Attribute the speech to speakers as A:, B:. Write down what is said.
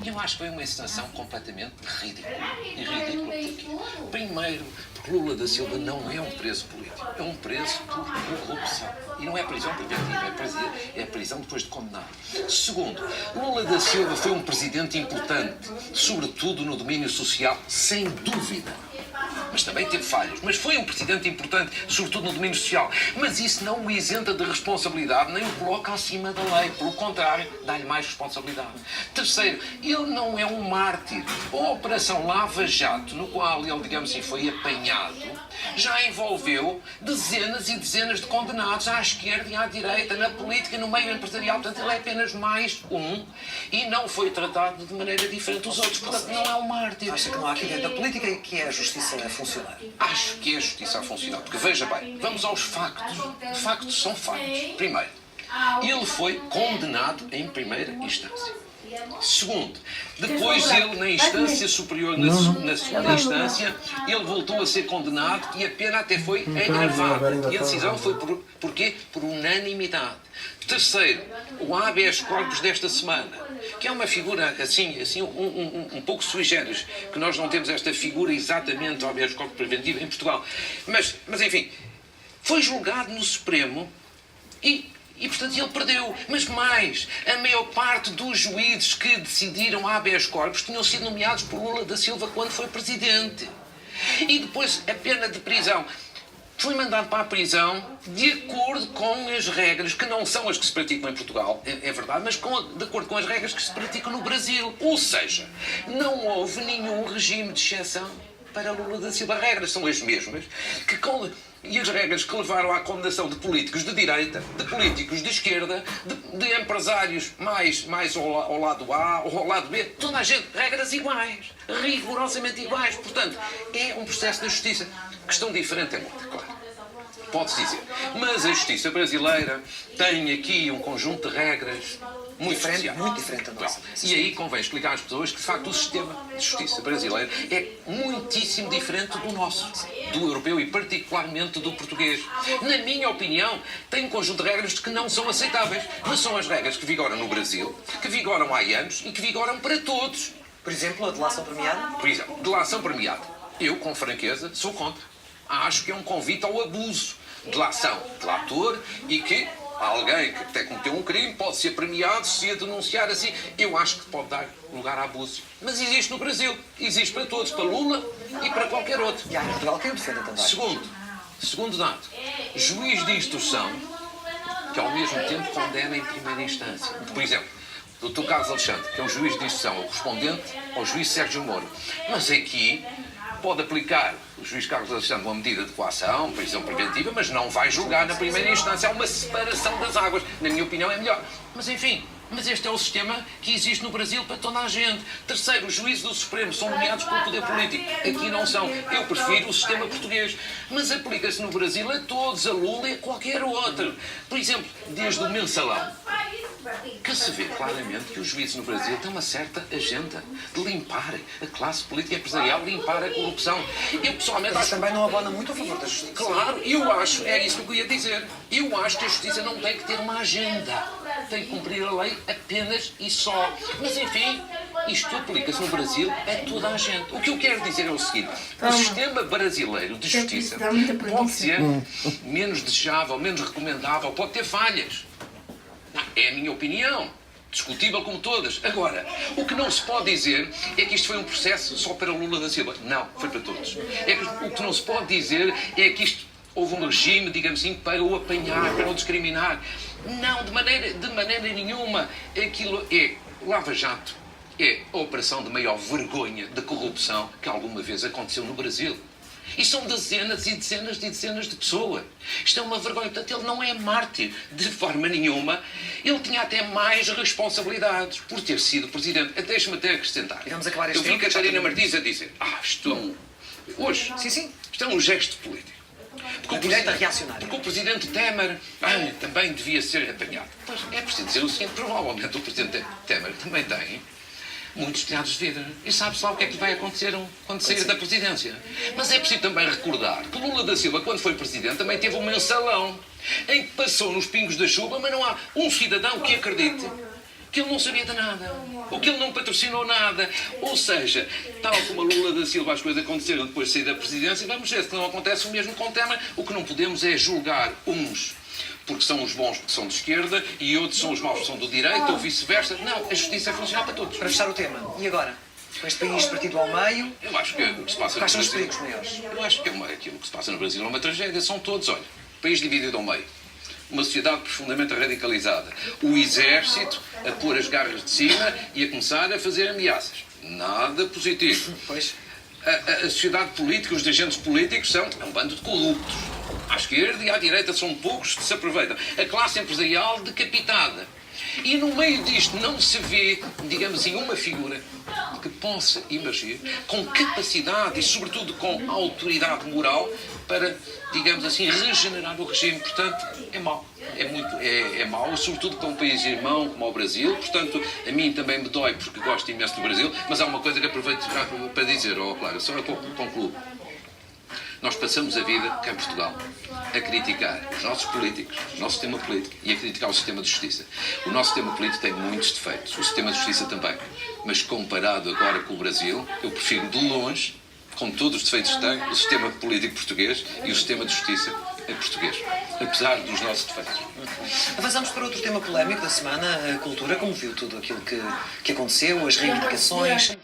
A: Eu acho que foi uma encenação completamente ridícula. E ridícula porquê? Primeiro, porque Lula da Silva não é um preso político, é um preso por corrupção. E não é prisão preventiva, é prisão depois de condenado. Segundo, Lula da Silva foi um presidente importante, sobretudo no domínio social, sem dúvida. Mas também teve falhas. Mas foi um presidente importante, sobretudo no domínio social. Mas isso não o isenta de responsabilidade, nem o coloca acima da lei. Pelo contrário, dá-lhe mais responsabilidade. Terceiro, ele não é um mártir. A Operação Lava Jato, no qual ele, digamos assim, foi apanhado, já envolveu dezenas e dezenas de condenados à esquerda e à direita, na política, no meio empresarial. Portanto, ele é apenas mais um e não foi tratado de maneira diferente dos outros. Portanto, não é um mártir.
B: Acha que não há aqui dentro da política que é a justiça a funcionar?
A: Acho que é a justiça a funcionar. Porque, veja bem, vamos aos factos. De facto, são factos. Primeiro, ele foi condenado em primeira instância. Segundo, depois ele, na instância superior, na segunda instância, ele voltou a ser condenado e a pena até foi agravada. E a decisão foi por quê? Por unanimidade. Terceiro, o habeas corpus desta semana, que é uma figura assim um pouco sui generis, que nós não temos esta figura exatamente, o habeas corpus preventivo em Portugal. Mas enfim, foi julgado no Supremo e, portanto, ele perdeu. Mas mais, a maior parte dos juízes que decidiram habeas corpus tinham sido nomeados por Lula da Silva quando foi presidente. E depois a pena de prisão. Foi mandado para a prisão de acordo com as regras, que não são as que se praticam em Portugal, é verdade, mas de acordo com as regras que se praticam no Brasil. Ou seja, não houve nenhum regime de exceção para Lula da Silva. As regras são as mesmas e as regras que levaram à condenação de políticos de direita, de políticos de esquerda, de empresários mais ao lado A ou ao lado B, toda a gente, regras iguais, rigorosamente iguais. Portanto, é um processo da justiça. Questão diferente é muita, claro. Pode-se dizer. Mas a justiça brasileira tem aqui um conjunto de regras muito especiais.
B: Muito diferente da nossa.
A: E aí convém explicar às pessoas que, de facto, o sistema de justiça brasileiro é muitíssimo diferente do nosso, do europeu e particularmente do português. Na minha opinião, tem um conjunto de regras que não são aceitáveis. Mas são as regras que vigoram no Brasil, que vigoram há anos e que vigoram para todos.
B: Por exemplo, a delação premiada?
A: Por exemplo, delação premiada. Eu, com franqueza, sou contra. Acho que é um convite ao abuso. Delação, delator, e que alguém que até cometeu um crime pode ser premiado se a denunciar assim. Eu acho que pode dar lugar a abuso. Mas existe no Brasil. Existe para todos, para Lula e para qualquer outro.
B: E há em Portugal quem o defenda também.
A: Segundo dado, juiz de instrução que ao mesmo tempo condena em primeira instância. Por exemplo, o Dr. Carlos Alexandre, que é um juiz de instrução, o correspondente ao juiz Sérgio Moro. Mas aqui pode aplicar o juiz Carlos Alexandre uma medida de coação, prisão preventiva, mas não vai julgar na primeira instância. Há uma separação das águas. Na minha opinião é melhor. Mas enfim, este é o sistema que existe no Brasil para toda a gente. Terceiro, os juízes do Supremo são nomeados pelo poder político. Aqui não são. Eu prefiro o sistema português. Mas aplica-se no Brasil a todos, a Lula e a qualquer outro. Por exemplo, desde o mensalão, que se vê claramente que os juízes no Brasil têm uma certa agenda de limpar a classe política e empresarial, limpar a corrupção. Eu pessoalmente
B: Mas também não abona muito a favor da justiça.
A: Claro, eu acho, é isso que eu ia dizer. Eu acho que a justiça não tem que ter uma agenda. Tem que cumprir a lei apenas e só. Mas enfim, isto aplica-se no Brasil a toda a gente. O que eu quero dizer é o seguinte: o sistema brasileiro de justiça pode ser menos desejável, menos recomendável, pode ter falhas. Não, é a minha opinião, discutível como todas. Agora, o que não se pode dizer é que isto foi um processo só para Lula da Silva. Não, foi para todos. O que não se pode dizer é que isto houve um regime, digamos assim, para o apanhar, para o discriminar. Não, de maneira nenhuma. Aquilo é Lava Jato, é a operação de maior vergonha de corrupção que alguma vez aconteceu no Brasil. E são dezenas e dezenas e dezenas de pessoas. Isto é uma vergonha. Portanto, ele não é mártir de forma nenhuma. Ele tinha até mais responsabilidades por ter sido presidente. Deixa-me até acrescentar.
B: Vamos acabar este
A: Eu vi Catarina Martins a dizer: hoje,
B: Sim.
A: isto é um gesto político.
B: A direita reacionária.
A: Porque o presidente Temer também devia ser apanhado. Pois é preciso dizer o seguinte: provavelmente o presidente Temer também tem muitos telhados de vidro. E sabe-se lá o que é que vai acontecer quando sair da presidência. Mas é preciso também recordar que Lula da Silva, quando foi presidente, também teve um mensalão em que passou nos pingos da chuva, mas não há um cidadão que acredite que ele não sabia de nada, ou que ele não patrocinou nada. Ou seja, tal como a Lula da Silva as coisas aconteceram depois de sair da presidência, vamos ver se não acontece o mesmo com Temer. O que não podemos é julgar uns porque são os bons que são de esquerda e outros são os maus que são do direita ou vice-versa. Não, a justiça é funcional para todos.
B: Para fechar o tema, e agora? Com este país partido ao meio,
A: Eu acho que o que se passa
B: quais são
A: no
B: os
A: Brasil...
B: perigos maiores?
A: Eu acho que aquilo que se passa no Brasil é uma tragédia. São todos, olha, país dividido ao meio. Uma sociedade profundamente radicalizada. O exército a pôr as garras de cima e a começar a fazer ameaças. Nada positivo.
B: Pois.
A: A sociedade política, os dirigentes políticos são um bando de corruptos. À esquerda e à direita são poucos que se aproveitam. A classe empresarial decapitada. E no meio disto não se vê, digamos assim, uma figura que possa emergir com capacidade e, sobretudo, com autoridade moral para, digamos assim, regenerar o regime. Portanto, é mau. É mau, sobretudo para um país irmão como o Brasil. Portanto, a mim também me dói, porque gosto imenso do Brasil. Mas há uma coisa que aproveito para dizer, Clara, só concluo. Nós passamos a vida, cá em Portugal, a criticar os nossos políticos, o nosso sistema político e a criticar o sistema de justiça. O nosso sistema político tem muitos defeitos, o sistema de justiça também. Mas comparado agora com o Brasil, eu prefiro de longe, com todos os defeitos que tem, o sistema político português e o sistema de justiça português, apesar dos nossos defeitos.
B: Avançamos para outro tema polémico da semana, a cultura. Como viu tudo aquilo que aconteceu, as reivindicações?